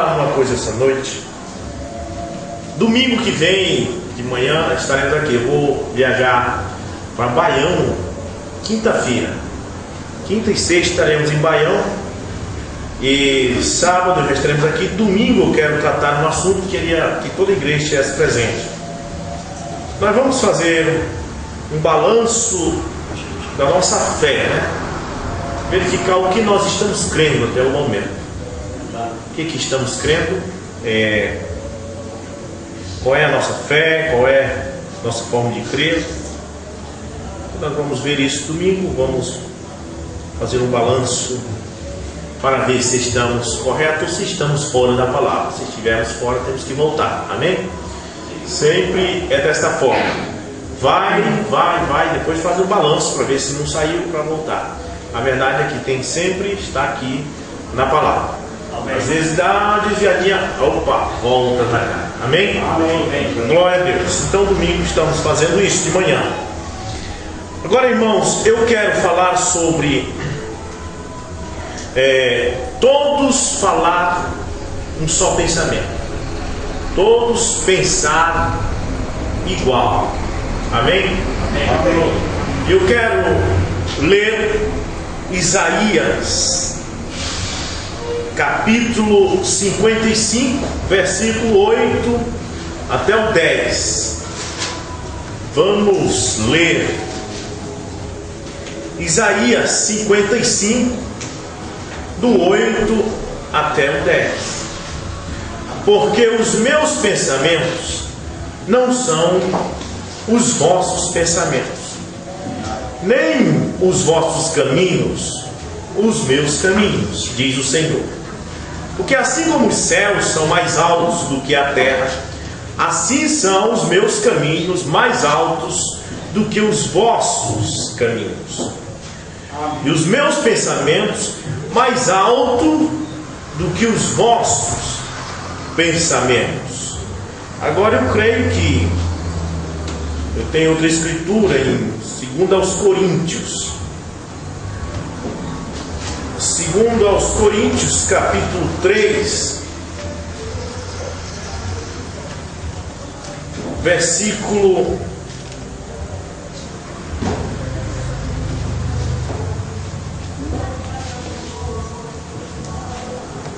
falar uma coisa essa noite. Domingo que vem, de manhã, estaremos aqui. Eu vou viajar para Baião, quinta-feira. Quinta e sexta estaremos em Baião. E sábado já estaremos aqui. Domingo eu quero tratar um assunto que queria que toda a igreja estivesse presente. Nós vamos fazer um balanço da nossa fé, né? Verificar o que nós estamos crendo até o momento. O que estamos crendo, qual é a nossa fé, qual é a nossa forma de crer. Nós vamos ver isso domingo, vamos fazer um balanço para ver se estamos corretos ou se estamos fora da palavra. Se estivermos fora, temos que voltar, amém? Sempre é desta forma. Vai, depois faz um balanço para ver se não saiu, para voltar. A verdade é que tem sempre estar aqui na palavra. Amém. Às vezes dá uma desviadinha, opa, volta para cá. Amém? Amém? Glória a Deus. Então domingo estamos fazendo isso de manhã. Agora, irmãos, eu quero falar sobre todos falar um só pensamento. Todos pensar igual. Amém? Amém. Eu quero ler Isaías capítulo 55, versículo 8 até o 10. Vamos ler Isaías 55, do 8 até o 10. Porque os meus pensamentos não são os vossos pensamentos, nem os vossos caminhos os meus caminhos, diz o Senhor. Porque assim como os céus são mais altos do que a terra, assim são os meus caminhos mais altos do que os vossos caminhos, e os meus pensamentos mais altos do que os vossos pensamentos. Agora eu creio que eu tenho outra escritura em 2 Coríntios. 2 Coríntios, capítulo 3, versículo 1.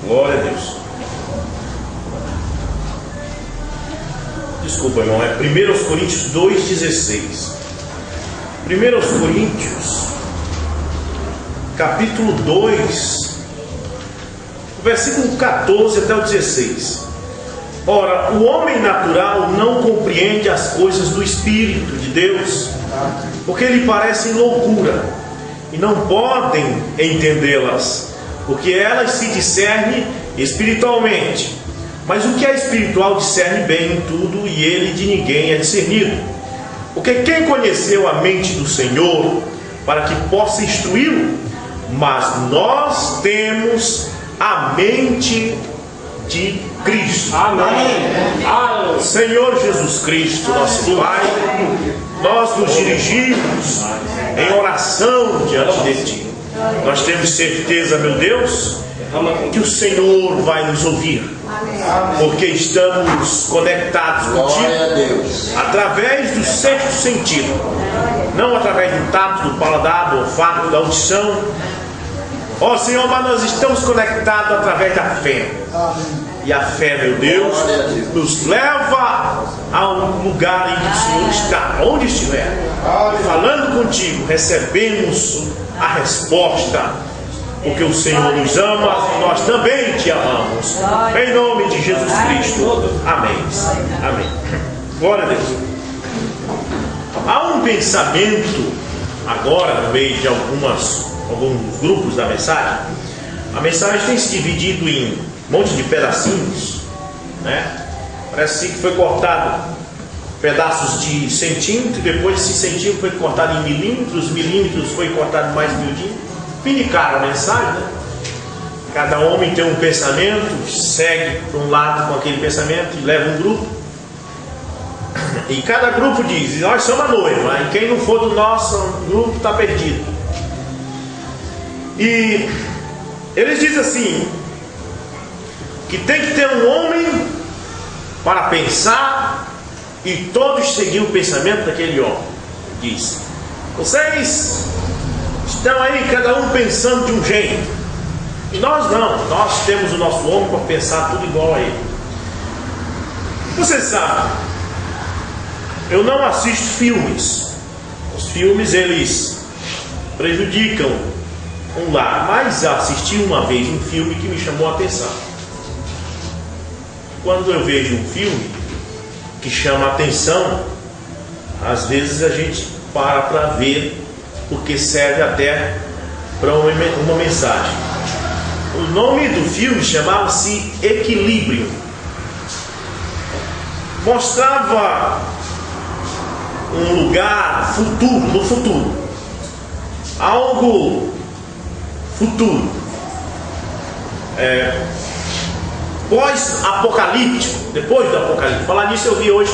Glória a Deus. Desculpa, irmão, é 1 Coríntios 2,16. 1 Coríntios, capítulo 2, versículo 14 até o 16. Ora, o homem natural não compreende as coisas do Espírito de Deus, porque lhe parecem loucura, e não podem entendê-las, porque elas se discernem espiritualmente. Mas o que é espiritual discerne bem em tudo, e ele de ninguém é discernido. Porque quem conheceu a mente do Senhor para que possa instruí-lo? Mas nós temos a mente de Cristo. Amém. Senhor Jesus Cristo, nosso Pai, nós nos dirigimos em oração diante de Ti. Nós temos certeza, meu Deus, que o Senhor vai nos ouvir, porque estamos conectados contigo através do sexto sentido, não através do tato, do paladar, do olfato, da audição. Ó Senhor, mas nós estamos conectados através da fé. E a fé, meu Deus, nos leva a um lugar em que o Senhor está, onde estiver, falando contigo, recebemos a resposta, porque o Senhor nos ama, nós também te amamos. Em nome de Jesus Cristo. Amém. Amém. Glória a Deus. Há um pensamento agora no meio de alguns grupos da mensagem. A mensagem tem se dividido em um monte de pedacinhos, né? Parece que foi cortado pedaços de centímetro, depois esse centímetro foi cortado em milímetros, milímetros foi cortado mais miudinho. Finicaram a mensagem, né? Cada homem tem um pensamento, segue para um lado com aquele pensamento e leva um grupo. E cada grupo diz: nós somos a noiva, e quem não for do nosso grupo está perdido. E eles dizem assim: que tem que ter um homem para pensar e todos seguir o pensamento daquele homem. Diz: vocês estão aí cada um pensando de um jeito, e nós não, nós temos o nosso homem para pensar tudo igual a ele. Você sabe, eu não assisto filmes. Os filmes, eles prejudicam um lar, mas assisti uma vez um filme que me chamou a atenção. Quando eu vejo um filme que chama a atenção, às vezes a gente para ver, porque serve até para uma mensagem. O nome do filme chamava-se Equilíbrio. Mostrava um lugar futuro, no futuro, algo futuro, pós-apocalíptico, depois do apocalipse. Falar nisso eu vi hoje,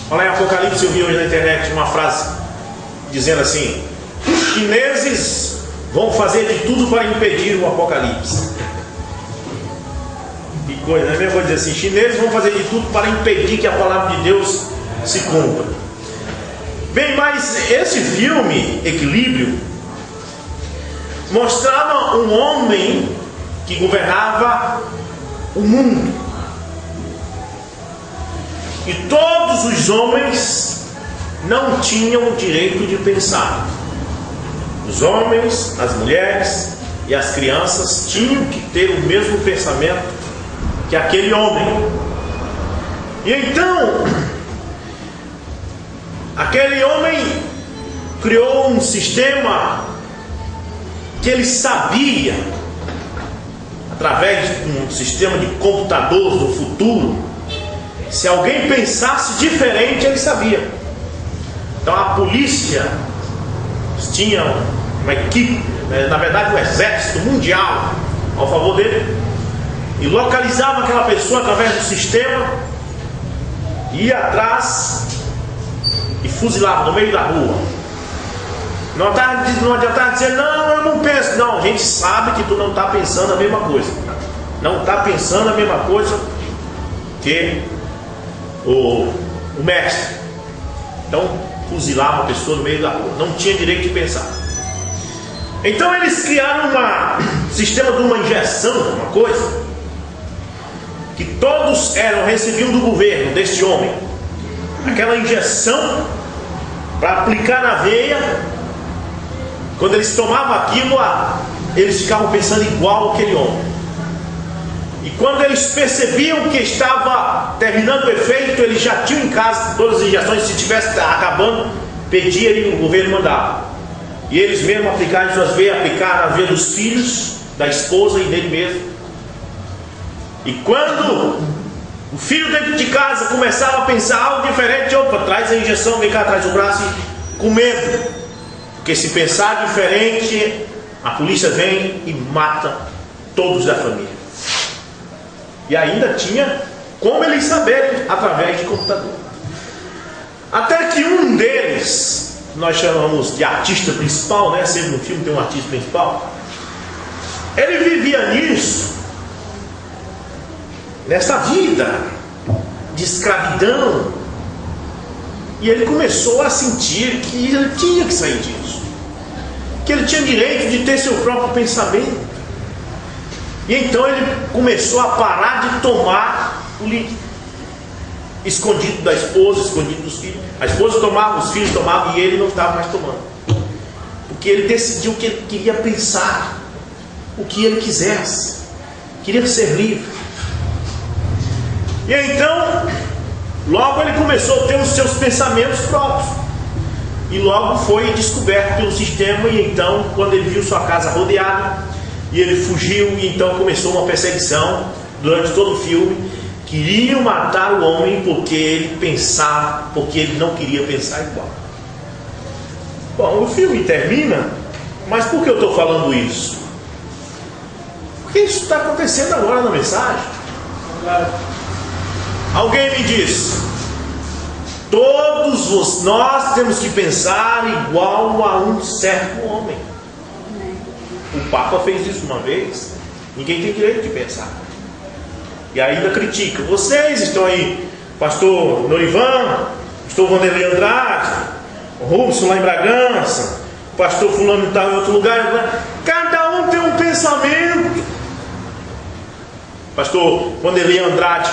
falar em apocalipse, eu vi hoje na internet uma frase dizendo assim: os chineses vão fazer de tudo para impedir o apocalipse. Que coisa, né? Mesmo vou dizer assim: chineses vão fazer de tudo para impedir que a palavra de Deus se cumpra. Bem, mas esse filme, Equilíbrio, mostrava um homem que governava o mundo. E todos os homens não tinham o direito de pensar. Os homens, as mulheres e as crianças tinham que ter o mesmo pensamento que aquele homem. E então, aquele homem criou um sistema que ele sabia, através de um sistema de computadores do futuro, se alguém pensasse diferente, ele sabia. Então a polícia tinha uma equipe, na verdade o exército mundial ao favor dele, e localizava aquela pessoa através do sistema, ia atrás e fuzilava no meio da rua. Não adiantava dizer: não, eu não penso. Não, a gente sabe que tu não está pensando a mesma coisa. Não está pensando a mesma coisa que o mestre. Então fuzilava a pessoa no meio da rua. Não tinha direito de pensar. Então eles criaram um sistema de uma injeção, uma coisa, que todos recebiam do governo, deste homem. Aquela injeção para aplicar na veia. Quando eles tomavam aquilo, eles ficavam pensando igual aquele homem. E quando eles percebiam que estava terminando o efeito, eles já tinham em casa todas as injeções. Se estivesse acabando, pedia e o governo mandava. E eles mesmo aplicaram em suas veias, aplicaram na veia dos filhos, da esposa e dele mesmo. E quando o filho dentro de casa começava a pensar algo diferente, opa, traz a injeção, vem cá, traz o braço, com medo. Porque se pensar diferente, a polícia vem e mata todos da família. E ainda tinha como eles saberem através de computador. Até que um deles, nós chamamos de artista principal, né? Sempre no filme tem um artista principal. Ele vivia nisso, nessa vida de escravidão. E ele começou a sentir que ele tinha que sair disso, que ele tinha direito de ter seu próprio pensamento. E então ele começou a parar de tomar o líquido, escondido da esposa, escondido dos filhos. A esposa tomava, os filhos tomavam, e ele não estava mais tomando, porque ele decidiu que ele queria pensar o que ele quisesse, queria ser livre. E então logo ele começou a ter os seus pensamentos próprios, e logo foi descoberto pelo sistema. E então, quando ele viu sua casa rodeada, e ele fugiu, e então começou uma perseguição durante todo o filme. Queriam matar o homem porque ele pensava, porque ele não queria pensar igual. Bom, o filme termina, mas por que eu estou falando isso? Porque isso está acontecendo agora na mensagem. Alguém me diz: todos nós temos que pensar igual a um certo homem. O Papa fez isso uma vez. Ninguém tem direito de pensar. E ainda critica. Vocês estão aí, pastor Norivan, pastor Vanderlei Andrade, o Rubson lá em Bragança, o pastor fulano está em outro lugar. Cada um tem um pensamento. Pastor Vanderlei Andrade,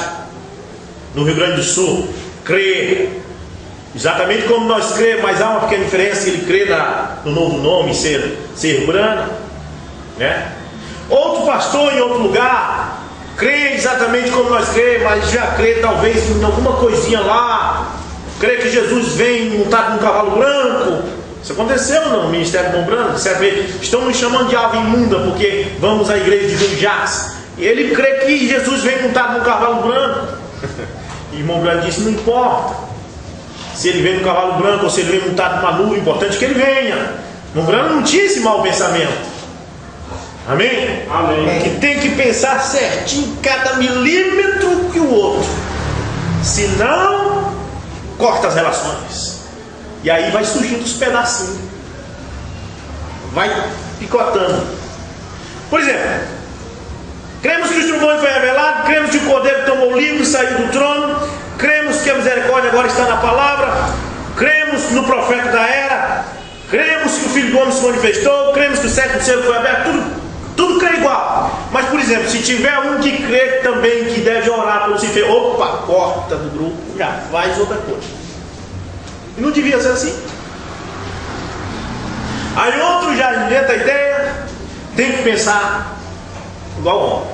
no Rio Grande do Sul, crê exatamente como nós cremos, mas há uma pequena diferença. Ele crê no novo nome, ser Brana, né? Outro pastor em outro lugar crê exatamente como nós cremos, mas já crê talvez em alguma coisinha lá. Crê que Jesus vem montado num cavalo branco. Isso aconteceu no Ministério Bom Branco. Certa vez estão nos chamando de ave imunda porque vamos à igreja de Jujás. E ele crê que Jesus vem montado num cavalo branco. E o irmão Branco disse: não importa se ele vem no cavalo branco ou se ele vem montado numa nuvem, importante que ele venha. O irmão Branco não tinha esse mau pensamento. Amém? Amém. Que tem que pensar certinho cada milímetro que o outro, senão corta as relações. E aí vai surgindo os pedacinhos, vai picotando. Por exemplo, cremos que o Cristo foi revelado, cremos que o Cordeiro tomou o livro e saiu do trono, cremos que a misericórdia agora está na palavra, cremos no profeta da era, cremos que o Filho do Homem se manifestou, cremos que o sétimo selo foi aberto. Tudo crê igual. Mas, por exemplo, se tiver um que crê também que deve orar pelo se opa, corta do grupo, já faz outra coisa. E não devia ser assim. Aí outro já inventa a ideia, tem que pensar igual o homem,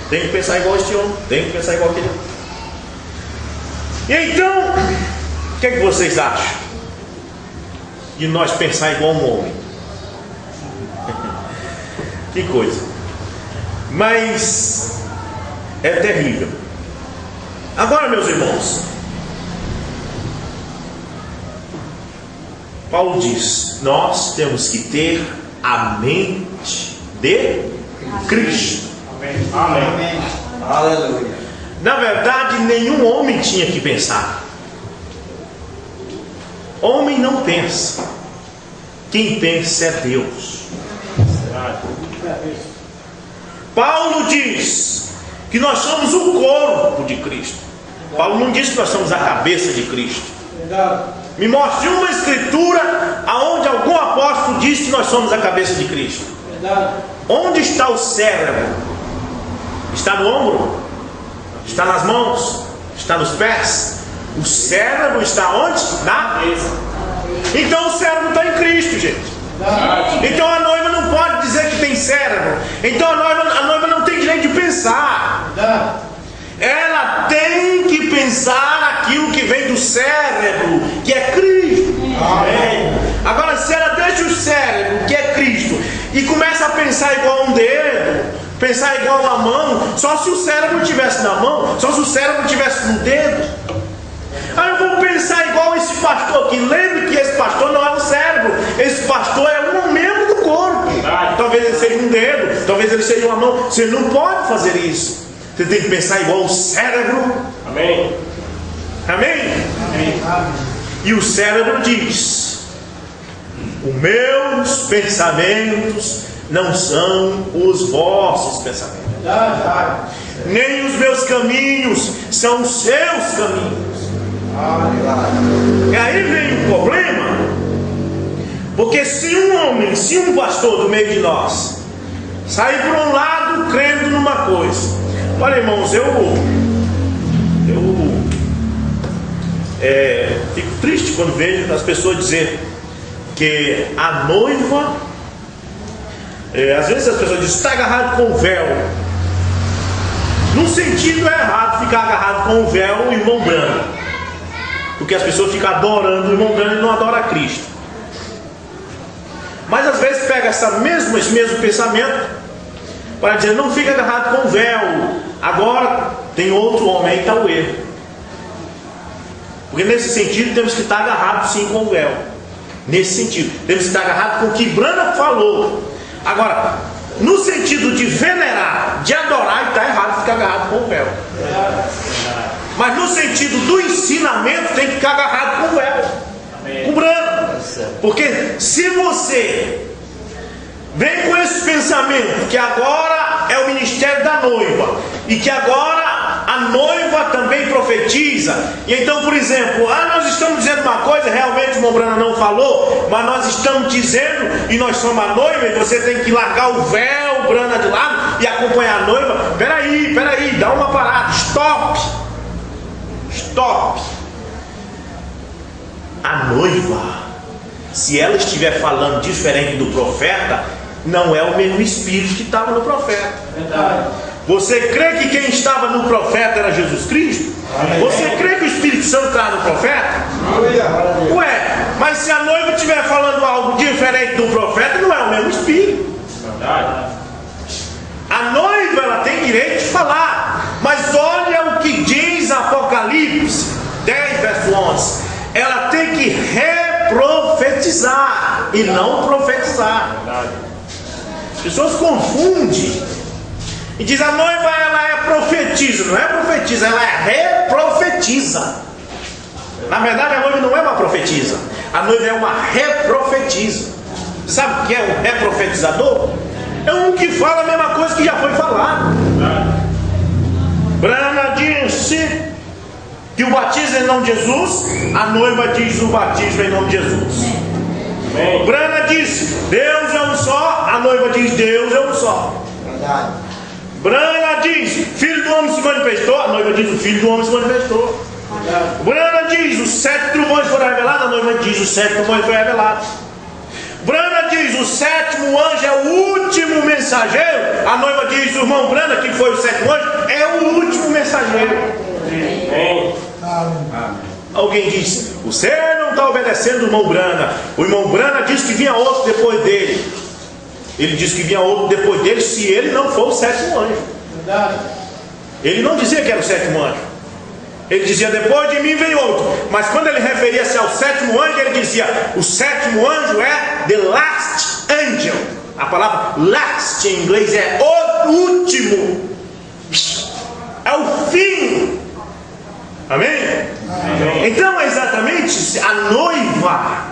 tem que pensar igual este homem, tem que pensar igual aquele. E então, o que é que vocês acham de nós pensar igual um homem? Que coisa. Mas é terrível. Agora, meus irmãos, Paulo diz: nós temos que ter a mente de Cristo. Amém. Amém. Aleluia. Na verdade, nenhum homem tinha que pensar. Homem não pensa. Quem pensa é Deus. Paulo diz que nós somos o corpo de Cristo. Paulo não diz que nós somos a cabeça de Cristo. Me mostre uma escritura aonde algum apóstolo diz que nós somos a cabeça de Cristo. Onde está o cérebro? Está no ombro? Está nas mãos? Está nos pés? O cérebro está onde? Na mesa. Então o cérebro está em Cristo, gente. Então a noiva não pode dizer que tem cérebro. Então a noiva não tem direito de pensar. Ela tem que pensar aquilo que vem do cérebro, que é Cristo. Amém. Agora, se ela deixa o cérebro, que é Cristo, e começa a pensar igual um dedo, pensar igual a mão, só se o cérebro estivesse na mão, só se o cérebro estivesse no dedo. Aí eu vou pensar igual esse pastor aqui. Lembre que esse pastor não é um cérebro, esse pastor é um membro do corpo. Talvez ele seja um dedo, talvez ele seja uma mão. Você não pode fazer isso. Você tem que pensar igual o cérebro. Amém. Amém? Amém. E o cérebro diz: os meus pensamentos não são os vossos pensamentos, nem os meus caminhos são os seus caminhos. E aí vem o problema, porque se um pastor do meio de nós sair por um lado crendo numa coisa, olha, irmãos, eu fico triste quando vejo as pessoas dizer que a noiva, às vezes as pessoas dizem: está agarrado com o véu. Num sentido é errado ficar agarrado com o véu e irmão branco, porque as pessoas ficam adorando o irmão branco e não adoram a Cristo. Mas às vezes pega esse mesmo pensamento para dizer: não fica agarrado com o véu. Agora tem outro homem, aí está o erro. Porque nesse sentido temos que estar agarrados sim com o véu. Nesse sentido, temos que estar agarrados com o que Brana falou. Agora, no sentido de venerar, de adorar, está errado ficar agarrado com o véu. Mas no sentido do ensinamento, tem que ficar agarrado com o véu, com o Brana. Porque se você vem com esse pensamento que agora é o ministério da noiva, e que agora a noiva também profetiza. E então, por exemplo, nós estamos dizendo uma coisa, realmente o irmão Brana não falou, mas nós estamos dizendo, e nós somos a noiva, e você tem que largar o véu, Brana, de lado e acompanhar a noiva. Peraí, dá uma parada, stop. A noiva, se ela estiver falando diferente do profeta, não é o mesmo espírito que estava no profeta. Verdade. Você crê que quem estava no profeta era Jesus Cristo? Amém. Você crê que o Espírito Santo estava no profeta? Amém. Ué, mas se a noiva estiver falando algo diferente do profeta, não é o mesmo espírito. Verdade. A noiva, ela tem direito de falar. Mas olha o que diz Apocalipse 10, verso 11. Ela tem que reprofetizar e não profetizar. Verdade. As pessoas confundem e diz: a noiva, ela é profetiza. Não é profetiza, ela é reprofetiza. Na verdade, a noiva não é uma profetiza, a noiva é uma reprofetiza. Você sabe o que é um reprofetizador? É um que fala a mesma coisa que já foi falado. Brana disse que o batismo é em nome de Jesus, a noiva diz o batismo em nome de Jesus. Amém. Brana disse Deus é um só, a noiva diz Deus é um só. Verdade. Brana diz Filho do homem se manifestou, a noiva diz o Filho do homem se manifestou. Verdade. Brana diz os 7 trovões foram revelados, a noiva diz os 7 trovões foram revelados. Brana diz o 7º anjo é o último mensageiro, a noiva diz o irmão Brana, que foi o 7º anjo, é o último mensageiro. Amém. Alguém diz: você não está obedecendo o irmão Brana. O irmão Brana diz que vinha outro depois dele. Ele diz que vinha outro depois dele se ele não for o 7º anjo. Verdade. Ele não dizia que era o 7º anjo. Ele dizia: depois de mim vem outro. Mas quando ele referia-se ao 7º anjo, ele dizia: o 7º anjo é the last angel. A palavra last em inglês é o último, é o fim. Amém? Amém. Então, exatamente, a noiva,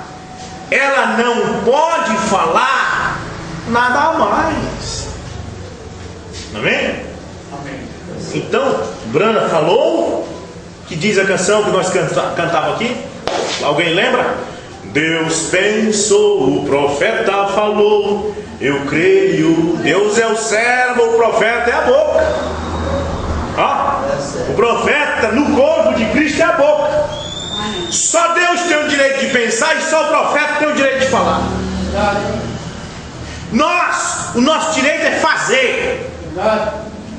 ela não pode falar nada a mais. Amém? Amém. Então, Brana falou, que diz a canção que nós cantava aqui. Alguém lembra? Deus pensou, o profeta falou, eu creio. Deus é o servo, o profeta é a boca. O profeta no corpo de Cristo é a boca. Só Deus tem o direito de pensar e só o profeta tem o direito de falar. O nosso direito é fazer.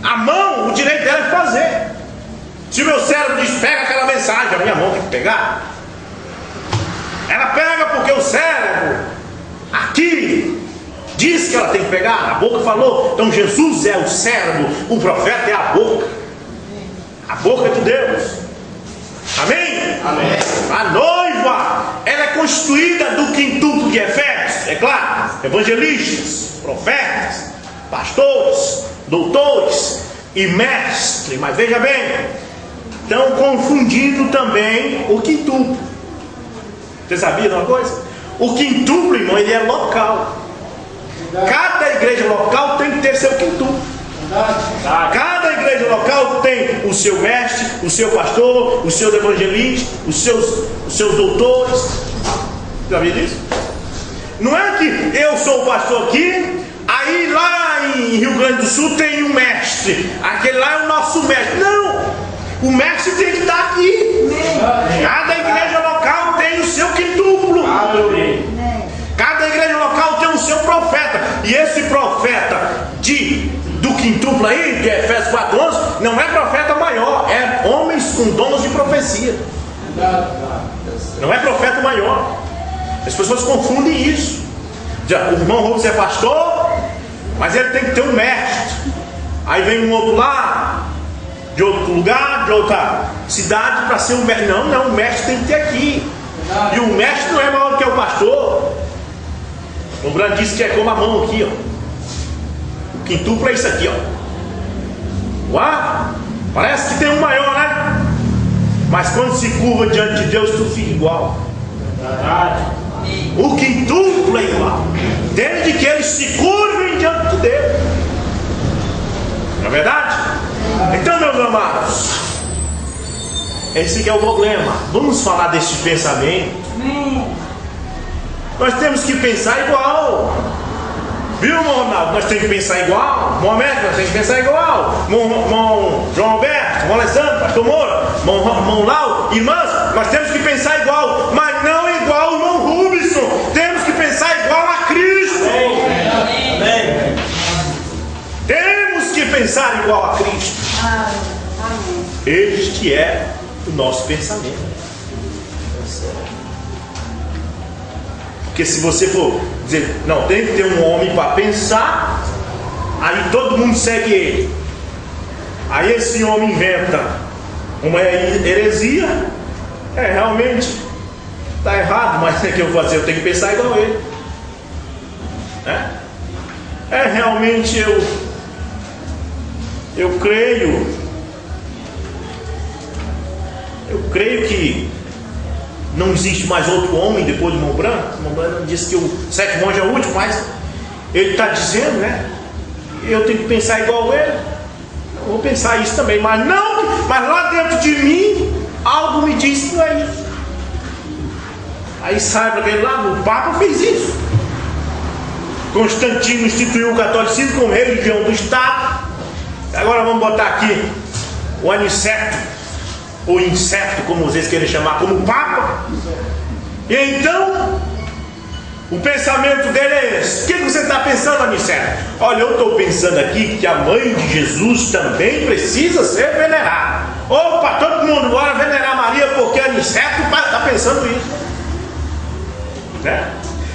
A mão, o direito dela é fazer. Se o meu cérebro diz pega aquela mensagem, a minha mão tem que pegar. Ela pega porque o cérebro aqui diz que ela tem que pegar. A boca falou. Então Jesus é o cérebro, o profeta é a boca. A boca de Deus. Amém? Amém. A noiva, ela é constituída do quintuplo de Efésios, é claro: evangelistas, profetas, pastores, doutores e mestres. Mas veja bem, estão confundindo também o quintuplo. Você sabia de uma coisa? O quintuplo, irmão, ele é local. Cada igreja local tem que ter seu quintuplo. Cada igreja local tem o seu mestre, o seu pastor, os seus evangelistas, os seus doutores. Já viu isso? Não é que eu sou o pastor aqui, aí lá em Rio Grande do Sul tem um mestre, aquele lá é o nosso mestre. Não! O mestre tem que estar aqui. Cada igreja local tem o seu quintuplo. Cada igreja local tem o seu profeta. E esse profeta do quintuplo aí, de Efésios 4:11, não é profeta maior, é homens com dons de profecia. Não é profeta maior. As pessoas confundem isso. O irmão Rubens é pastor, mas ele tem que ter um mestre. Aí vem um outro lá, de outro lugar, de outra cidade, para ser um mestre. Não, o mestre tem que ter aqui. E o mestre não é maior do que o pastor. O Brando disse que é como a mão aqui, ó. O quintuplo é isso aqui, ó. Uau! Parece que tem um maior, né? Mas quando se curva diante de Deus, tudo fica igual. O quintuplo é igual, desde que eles se curvem diante de Deus. Não é verdade? Então, meus amados, esse que é o problema. Vamos falar desse pensamento. Nós temos que pensar igual. Viu, irmão Ronaldo? Nós temos que pensar igual. Mohamed, nós temos que pensar igual. Irmão João Alberto, irmão Alessandro, pastor Moura, irmão Lau, irmãs, nós temos que pensar igual, mas não igual o irmão Rubinson. Temos que pensar igual a Cristo. Amém. Temos que pensar igual a Cristo. Este é o nosso pensamento. Porque se você for dizer, não, tem que ter um homem para pensar, aí todo mundo segue ele. Aí esse homem inventa uma heresia, realmente está errado, mas o que eu vou fazer? Eu tenho que pensar igual a ele. Realmente eu creio que não existe mais outro homem depois do irmão Branco. O irmão Branco disse que o sétimo anjo é o último, mas ele está dizendo, eu tenho que pensar igual a ele. Eu vou pensar isso também, mas lá dentro de mim algo me diz que não é isso. Aí saiba que lá o Papa fez isso. Constantino instituiu o catolicismo como religião do Estado. Agora vamos botar aqui o aniceto, ou inseto, como vocês querem chamar, como Papa. E então o pensamento dele é esse. O que você está pensando, Aniceto? Olha, eu estou pensando aqui que a mãe de Jesus também precisa ser venerada. Opa, todo mundo agora venerar Maria, porque Aniceto está pensando isso,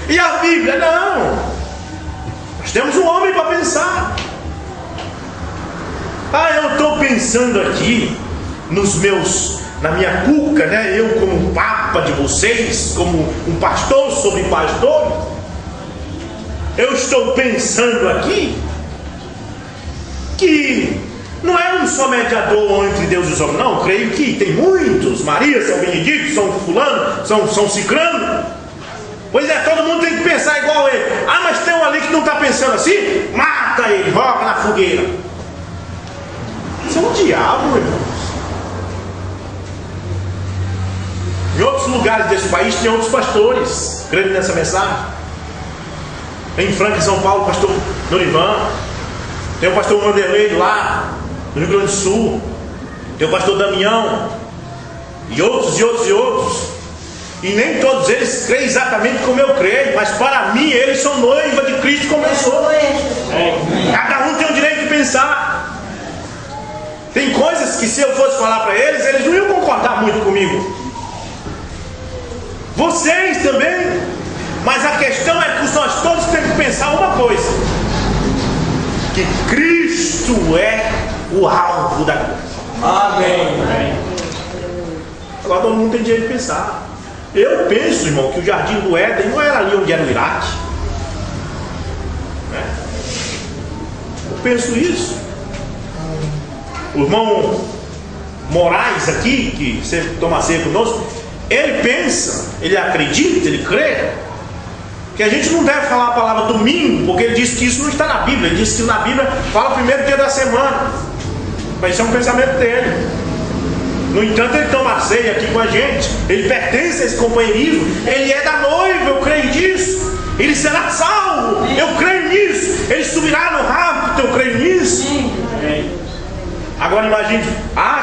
E a Bíblia? Não. Nós temos um homem para pensar. Eu estou pensando aqui na minha cuca, eu como papa de vocês, como um pastor sobre pastores, eu estou pensando aqui que não é um só mediador entre Deus e os homens, não. Eu creio que tem muitos, Maria, São Benedito, São Fulano, São Cicrano. Pois todo mundo tem que pensar igual a ele. Mas tem um ali que não está pensando assim, mata ele, joga na fogueira. Isso é um diabo, irmãos. Em outros lugares desse país tem outros pastores crendo nessa mensagem. Em Franca, em São Paulo, o pastor Norivan. Tem o pastor Vanderlei lá no Rio Grande do Sul. Tem o pastor Damião. E outros. E nem todos eles creem exatamente como eu creio, mas para mim eles são noiva de Cristo como eu sou. Cada um tem o direito de pensar. Tem coisas que se eu fosse falar para eles, eles não iam concordar muito comigo. Vocês também. Mas a questão é que nós todos temos que pensar uma coisa: que Cristo é o alvo da coisa. Amém. Agora todo mundo tem direito de pensar. Eu penso, irmão, que o Jardim do Éden não era ali onde era o Iraque. Eu penso isso. O irmão Moraes aqui, que sempre toma ceia conosco, ele pensa, ele acredita, ele crê que a gente não deve falar a palavra domingo, porque ele diz que isso não está na Bíblia. Ele diz que na Bíblia fala o primeiro dia da semana. Mas isso é um pensamento dele. No entanto, ele toma ceia aqui com a gente. Ele pertence a esse companheirismo. Ele é da noiva, eu creio nisso. Ele será salvo, eu creio nisso. Ele subirá no rapto, eu creio nisso. Agora imagine,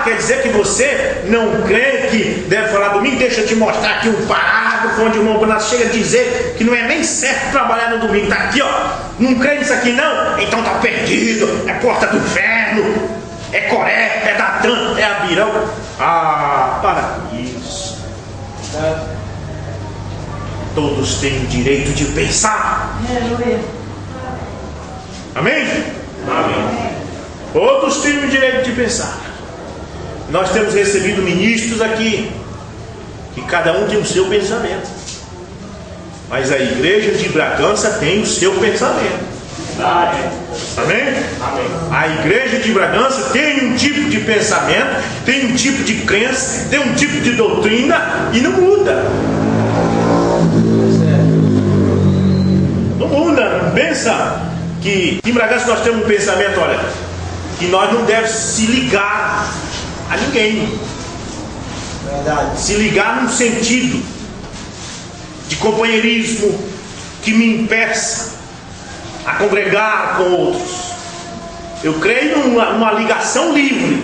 quer dizer que você não crê que deve falar domingo? Deixa eu te mostrar aqui um parágrafo onde o irmão Bruno chega a dizer que não é nem certo trabalhar no domingo. Está aqui, não crê nisso aqui não? Então está perdido, é porta do inferno, é Coré, é Datã, é Abirão. Para isso. Todos têm o direito de pensar. Amém? Amém. Todos têm o direito de pensar. Nós temos recebido ministros aqui que cada um tem o seu pensamento, mas a igreja de Bragança tem o seu pensamento. Amém? Amém. A igreja de Bragança tem um tipo de pensamento, tem um tipo de crença, tem um tipo de doutrina e não muda. Não muda. Não pensa que em Bragança nós temos um pensamento, olha, que nós não devemos se ligar a ninguém. Verdade. Se ligar num sentido de companheirismo que me impeça a congregar com outros. Eu creio numa ligação livre,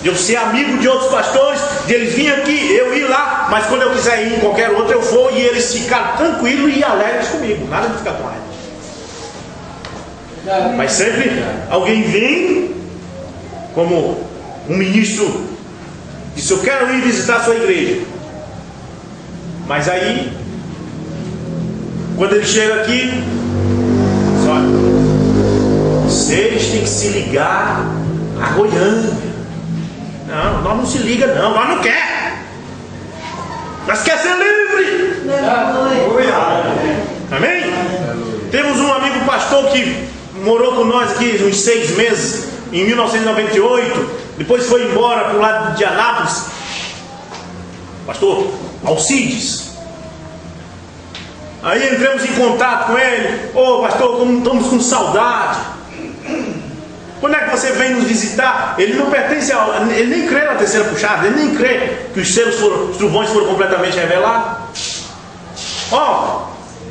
de eu ser amigo de outros pastores, de eles virem aqui, eu ir lá, mas quando eu quiser ir em qualquer outro eu vou, e eles ficarem tranquilos e alegres comigo, nada de ficar com raiva. Mas sempre alguém vem, como um ministro disse, eu quero ir visitar a sua igreja, mas aí quando ele chega aqui, diz, olha, vocês têm que se ligar a Goiânia. Não, nós não se liga não, nós não quer. Nós quer ser livre. Amém? Temos um amigo pastor que morou com nós aqui uns 6 meses, em 1998, depois foi embora para o lado de Anápolis, pastor Alcides. Aí entramos em contato com ele. Ô pastor, como estamos com saudade, quando é que você vem nos visitar? Ele não pertence ele nem crê na terceira puxada, ele nem crê que os trovões foram completamente revelados. Ó,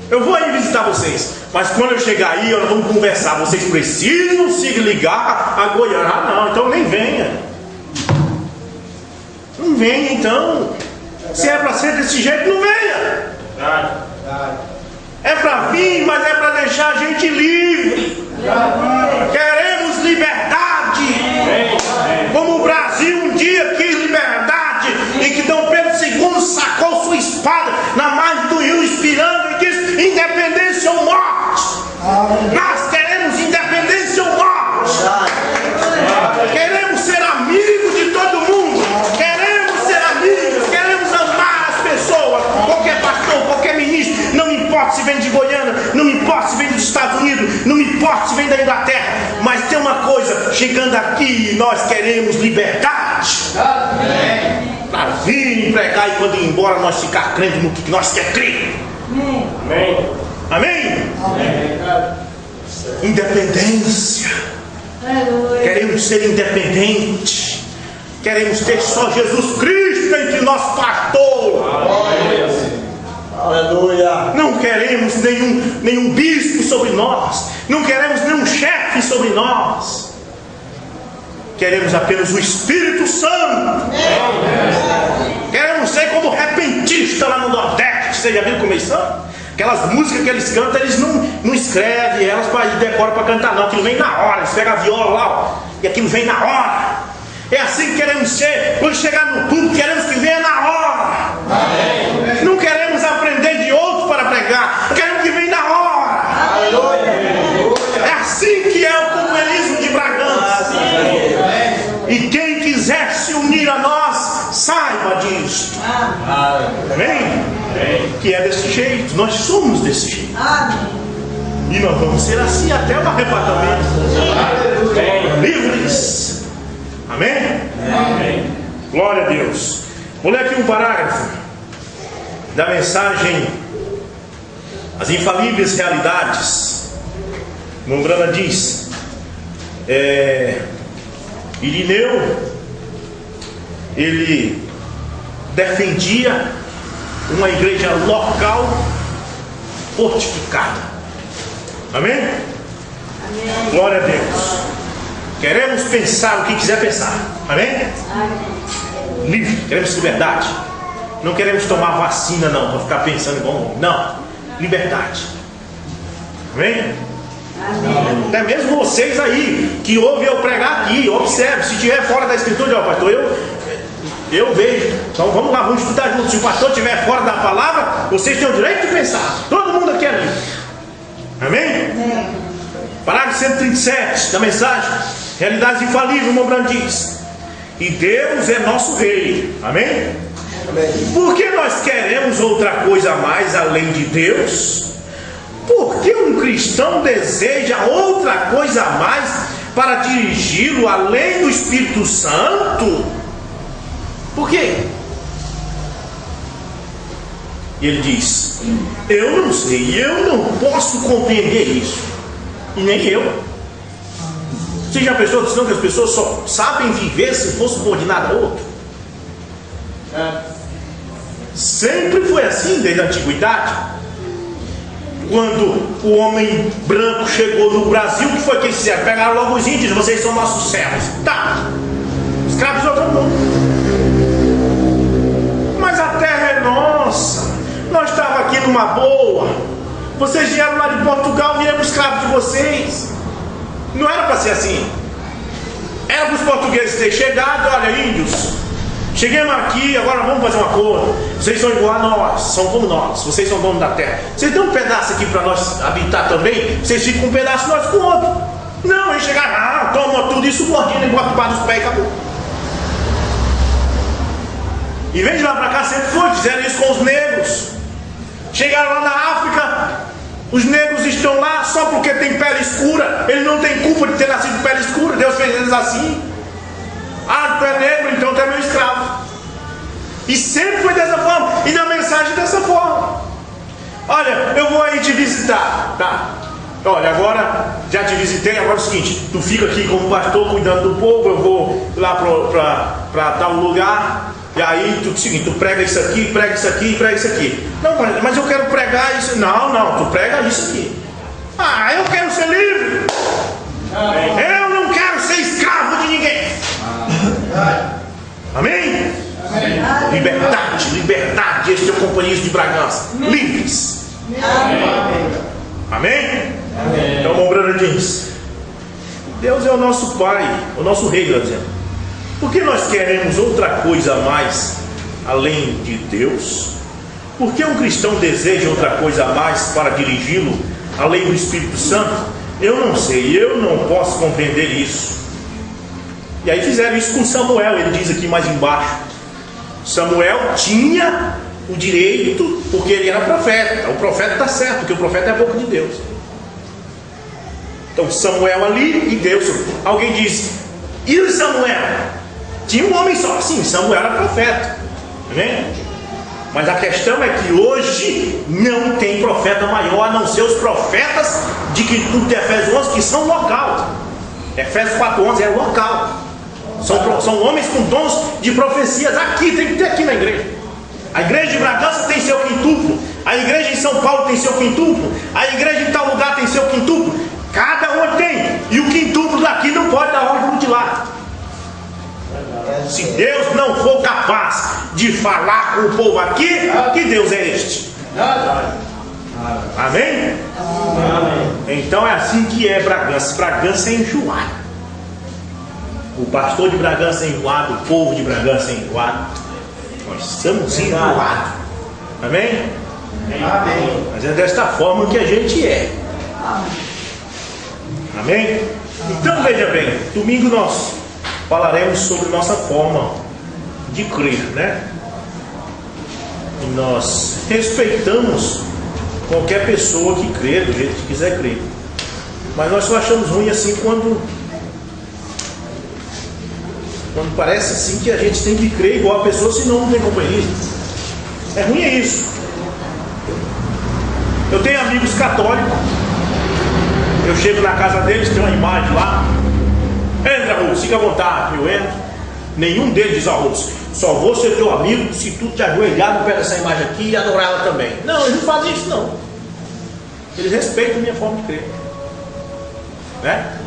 eu vou aí visitar vocês, mas quando eu chegar aí, nós vamos conversar. Vocês precisam se ligar a Goiânia. Ah não, então nem venha. Não venha então. Se é para ser desse jeito, não venha. É para vir, mas é para deixar a gente livre. Queremos liberdade. Como o Brasil um dia quis liberdade, e que Dom Pedro II sacou sua espada na margem do rio Ipiranga e disse: independência ou morte. Nós queremos independência ou morte. Queremos ser amigos de todo mundo. Queremos ser amigos. Queremos amar as pessoas. Qualquer pastor, qualquer ministro, não me importa se vem de Goiânia, não me importa se vem dos Estados Unidos, não me importa se vem da Inglaterra, mas tem uma coisa: chegando aqui nós queremos liberdade para vir pregar, e quando ir embora nós ficar crendo no que nós quer crer. Amém? Independência. Queremos ser independentes. Queremos ter só Jesus Cristo entre nós, pastor. Aleluia. Não queremos nenhum bispo sobre nós. Não queremos nenhum chefe sobre nós. Queremos apenas o Espírito Santo. Queremos ser como repentista lá no Nordeste. Vocês já viram como eles são? Aquelas músicas que eles cantam, eles não escrevem elas para decorar para cantar, não. Aquilo vem na hora. Eles pegam a viola lá, ó, e aquilo vem na hora. É assim que queremos ser. Quando chegar no público, queremos que venha na hora. Não queremos aprender de outros para pregar. Queremos que venha na hora. É assim que é o comunismo de Bragança. E quem quiser se unir a nós, saiba disso. Amém? Que é desse jeito. Nós somos desse jeito. E nós vamos ser assim até o arrebatamento. Livres. Amém? Glória a Deus. Vou ler aqui um parágrafo da mensagem As Infalíveis Realidades. Mombrana diz: Irineu, ele defendia uma igreja local fortificada. Amém? Glória a Deus. Queremos pensar o que quiser pensar. Amém? Livre. Queremos liberdade. Não queremos tomar vacina não, para ficar pensando igual. Não. Liberdade. Amém? Até mesmo vocês aí que ouvem eu pregar aqui, observe. Se estiver fora da escritura, ó, pastor, eu vejo. Então vamos lá, vamos estudar juntos. Se o pastor estiver fora da palavra, vocês têm o direito de pensar. Todo mundo aqui é livre. Amém? Parágrafo 137 da mensagem Realidades Infalíveis. Mombrana diz: e Deus é nosso rei. Amém? Por que nós queremos outra coisa a mais além de Deus? Por que um cristão deseja outra coisa a mais para dirigi-lo além do Espírito Santo? Por quê? E ele diz: eu não sei, eu não posso compreender isso. E nem eu. Você já pensou senão que as pessoas só sabem viver se for subordinado a outro? Sempre foi assim desde a antiguidade. Quando o homem branco chegou no Brasil, o que foi que eles fizeram? Pegaram logo os índios, vocês são nossos servos. Tá, escravizou todo mundo. Mas a terra é nossa. Nós estávamos aqui numa boa. Vocês vieram lá de Portugal, viemos escravos de vocês. Não era para ser assim. Era para os portugueses terem chegado. Olha, índios, cheguemos aqui, agora vamos fazer um acordo. Vocês são igual a nós, são como nós. Vocês são donos da terra. Vocês dão um pedaço aqui para nós habitar também. Vocês ficam com um pedaço, nós com outro. Não, eles chegaram, tomam tudo isso, subordinam e botam para os pés e acabou. E vem de lá para cá, sempre foi, fizeram isso com os negros. Chegaram lá na África, os negros estão lá só porque tem pele escura. Eles não têm culpa de ter nascido de pele escura. Deus fez eles assim. Ah, tu é negro, então tu é meu escravo. E sempre foi dessa forma. E na mensagem dessa forma. Olha, eu vou aí te visitar, tá? Olha, agora já te visitei. Agora é o seguinte, tu fica aqui como pastor cuidando do povo. Eu vou lá para tal lugar. E aí, tu prega isso aqui, prega isso aqui, prega isso aqui. Não, mas eu quero pregar isso. Não, tu prega isso aqui. Ah, eu quero ser livre. Eu não quero ser escravo de ninguém. Amém? Liberdade, este é o companheiro de Bragança. Livres. Amém? Então, o Brano diz: Deus é o nosso Pai, o nosso Rei, está dizendo. Por que nós queremos outra coisa a mais além de Deus? Por que um cristão deseja outra coisa a mais para dirigi-lo além do Espírito Santo? Eu não sei, eu não posso compreender isso. E aí fizeram isso com Samuel. Ele diz aqui mais embaixo: Samuel tinha o direito, porque ele era profeta. O profeta está certo, porque o profeta é a boca de Deus. Então Samuel ali e Deus. Alguém diz: e o Samuel? Tinha um homem só. Sim, Samuel era profeta. Amém? Mas a questão é que hoje não tem profeta maior a não ser os profetas de Efésios 11, que são local. Efésios 4:11 é local. São homens com dons de profecias. Aqui, tem que ter aqui na igreja. A igreja de Bragança tem seu quintuplo. A igreja em São Paulo tem seu quintuplo. A igreja em tal lugar tem seu quintuplo. Cada um tem. E o quintuplo daqui não pode dar ordem de lá. Se Deus não for capaz de falar com o povo aqui, que Deus é este? Amém? Então é assim que é Bragança. Bragança é enjoado. O pastor de Bragança é enjoado. O povo de Bragança é enjoado. Nós estamos enjoados. Amém? Mas é desta forma que a gente é. Amém? Então veja bem, domingo nós falaremos sobre nossa forma de crer, né? E nós respeitamos qualquer pessoa que crê do jeito que quiser crer. Mas nós só achamos ruim assim quando parece assim que a gente tem que crer igual a pessoa, senão não tem companheirismo. É ruim, é isso. Eu tenho amigos católicos. Eu chego na casa deles, tem uma imagem lá. Entra, Ruth, fica à vontade. Eu entro. Nenhum deles diz: ó, Ruth, só vou ser teu amigo se tu te ajoelhar no pé dessa imagem aqui e adorar ela também. Não, eles não fazem isso não. Eles respeitam a minha forma de crer, né?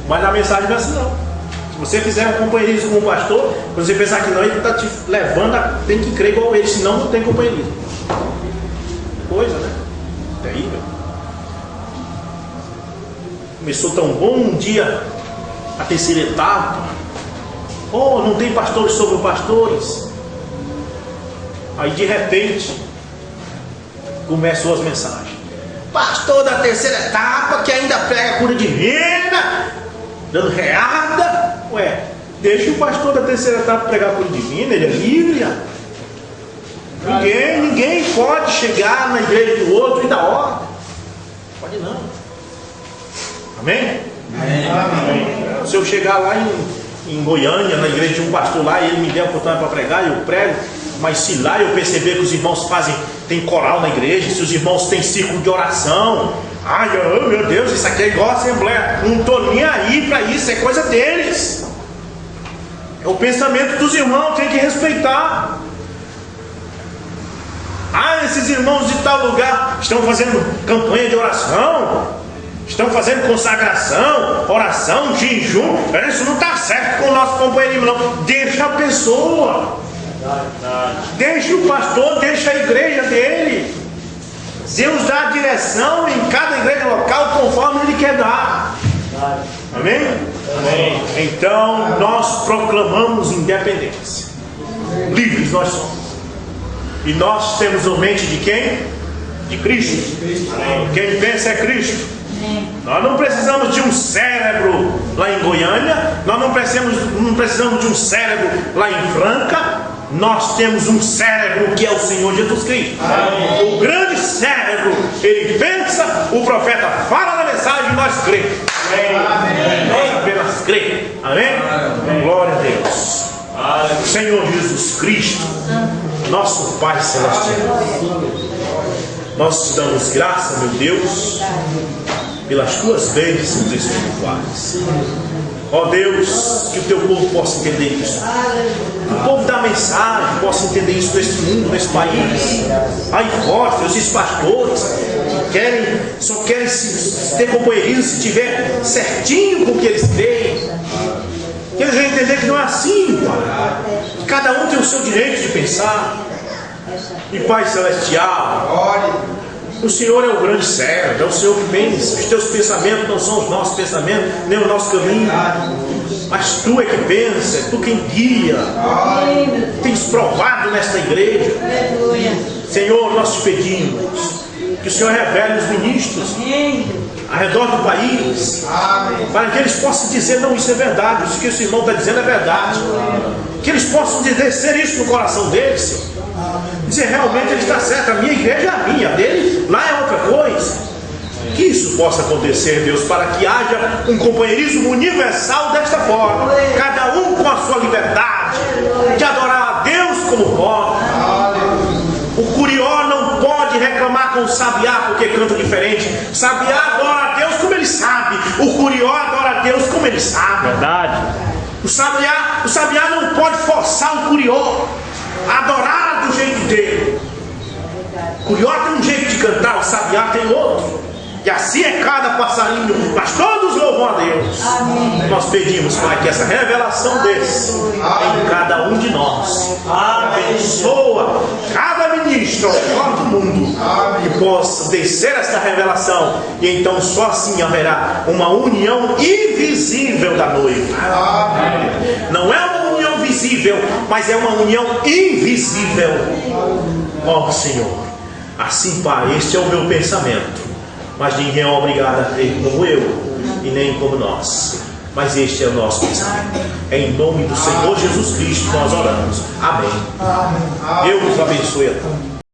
Mas a mensagem não é assim não. Se você fizer um companheirismo com o pastor, quando você pensar que não, ele está te levando a tem que crer igual ele, senão não tem companheirismo. Coisa, né? Terrível. Começou tão bom um dia, a terceira etapa. Oh, não tem pastores sobre pastores. Aí de repente começou as mensagens: pastor da terceira etapa que ainda prega a cura divina, dando reada. Ué, deixa o pastor da terceira etapa pregar a cura divina, ele é livre. Ninguém pode chegar na igreja do outro e dar ordem. Pode não. Amém? Amém. Se eu chegar lá em Goiânia, na igreja de um pastor lá, e ele me der a oportunidade para pregar, eu prego. Mas se lá eu perceber que os irmãos tem coral na igreja, se os irmãos têm círculo de oração, Ai, oh, meu Deus, isso aqui é igual a Assembleia. Não estou nem aí para isso, é coisa deles. É o pensamento dos irmãos, tem que respeitar. Ah, esses irmãos de tal lugar estão fazendo campanha de oração, estão fazendo consagração, oração, jejum. Isso não está certo com o nosso companheirismo, não. Deixa a pessoa, deixa o pastor, deixa a igreja dele. Deus dá a direção em cada igreja local conforme Ele quer dar. Amém? Amém. Então nós proclamamos independência. Livres nós somos. E nós temos a mente de quem? De Cristo. Quem pensa é Cristo. Nós não precisamos de um cérebro lá em Goiânia. Nós não precisamos de um cérebro lá em Franca. Nós temos um cérebro que é o Senhor Jesus Cristo. O grande cérebro. Ele pensa, o profeta fala na mensagem e nós cremos. Nós apenas cremos. Amém? Glória a Deus. Senhor Jesus Cristo, nosso Pai Celestial, nós te damos graça, meu Deus, pelas tuas bênçãos espirituais. Ó Deus, que o teu povo possa entender isso, que o povo da mensagem possa entender isso neste mundo, nesse país, aí fora, esses pastores que só querem ter companheirismo se tiver certinho com o que eles creem. Que eles vão entender que não é assim, Pai. Que cada um tem o seu direito de pensar. E Pai Celestial, o Senhor é o grande cérebro, é o Senhor que pensa. Os teus pensamentos não são os nossos pensamentos, nem o nosso caminho. Mas Tu é que pensa, é Tu quem guia. Tens provado nesta igreja. Senhor, nós te pedimos que o Senhor revele os ministros ao redor do país, para que eles possam dizer: não, isso é verdade, isso que esse irmão está dizendo é verdade. Que eles possam ser isso no coração deles, Senhor. Dizer: realmente ele está certo, a minha igreja é a minha, a dele lá é outra coisa. Que isso possa acontecer, Deus, para que haja um companheirismo universal desta forma, cada um com a sua liberdade de adorar a Deus como pode. O curió não pode reclamar com o sabiá porque canta diferente. O sabiá adora a Deus como ele sabe, o curió adora a Deus como ele sabe. Verdade. O sabiá não pode forçar o curió a adorar do jeito dele. O curió tem um jeito de cantar, o sabiá tem outro. E assim é cada passarinho, mas todos louvam a Deus. Amém. Nós pedimos, Pai, que essa revelação desse em cada um de nós abençoa cada ministro ao redor do mundo, que possa descer esta revelação, e então só assim haverá uma união invisível da noiva. Não é uma união visível, mas é uma união invisível. Ó Senhor, assim, Pai, este é o meu pensamento. Mas ninguém é obrigado a crer como eu e nem como nós. Mas este é o nosso pensamento. É em nome do Senhor Jesus Cristo que nós oramos. Amém. Deus abençoe a todos.